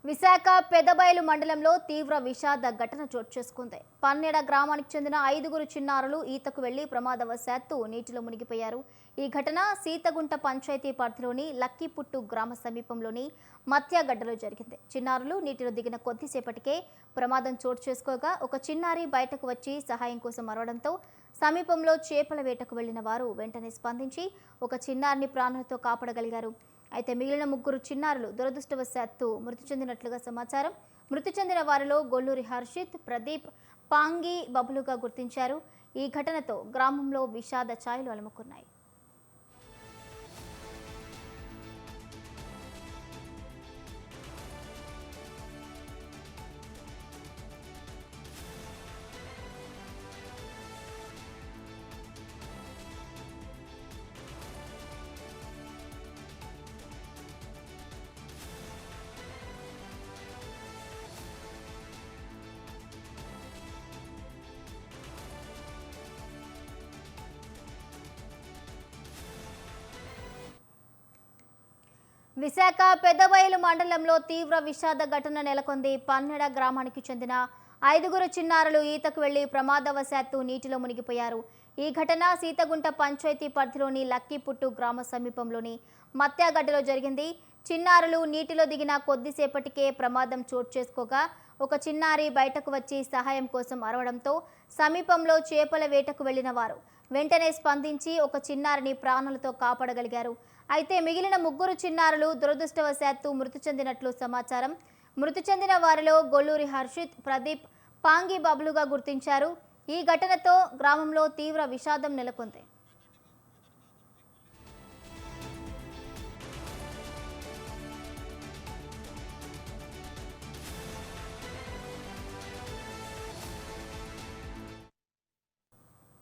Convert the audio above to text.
విశాఖ పెదబయలు మండలంలో తీవ్ర విషాద ఘటన చోటు చేసుకుంది. పన్నెడ గ్రామానికి చెందిన 5గురు చిన్నారులు ఈతకు వెళ్లి ప్రమాదవశాత్తు నీటిలో మునిగిపోయారు. ఈ ఘటన సీతగుంట పంచాయతీ పరిధిలోని లక్కీపుట్టు గ్రామ సమీపంలోని మత్యాగడ్డలో జరిగింది. చిన్నారులు నీటిలో దిగిన కొద్దిసేపటికే ప్రమాదం చోటు చేసుకోగా ఒక చిన్నారి బయటకు వచ్చి సహాయం కోసం అరవడంతో సమీపంలో చేపల వేటకు వెళ్లిన వారు వెంటనే స్పందించి ఒక చిన్నారిని ప్రాణాలతో కాపాడగలిగారు. అయితే మిగిలిన 3 చిన్నారులు దురదృష్టవశాత్తు మృతి చెందినట్లుగా సమాచారం. మృతి చెందిన వారిలో గొల్లూరి హర్షిత్, ప్రదీప్, పాంగి బబులుగా గుర్తించారు. ఈ ఘటనతో గ్రామంలో విషాద ఛాయలు అలుముకున్నాయి. విశాఖ పెదబయలు మండలంలో తీవ్ర విషాద ఘటన నెలకొంది. పన్నెడ గ్రామానికి చెందిన 5గురు చిన్నారులు ఈతకు వెళ్లి ప్రమాదవశాత్తు నీటిలో మునిగిపోయారు. ఈ ఘటన సీతగుంట పంచాయతీ పరిధిలోని లక్కీపుట్టు గ్రామ సమీపంలోని మత్యాగడ్డలో జరిగింది. చిన్నారులు నీటిలో దిగిన కొద్దిసేపటికే ప్రమాదం చోటు చేసుకోగా ఒక చిన్నారి బయటకు వచ్చి సహాయం కోసం అరవడంతో సమీపంలో చేపల వేటకు వెళ్లిన వారు వెంటనే స్పందించి ఒక చిన్నారిని ప్రాణాలతో కాపాడగలిగారు. అయితే మిగిలిన 3 చిన్నారులు దురదృష్టవశాత్తు మృతి చెందినట్లు సమాచారం. మృతి చెందిన వారిలో గొల్లూరి హర్షిత్, ప్రదీప్, పాంగి బబులుగా గుర్తించారు. ఈ ఘటనతో గ్రామంలో తీవ్ర విషాదం నెలకొంది.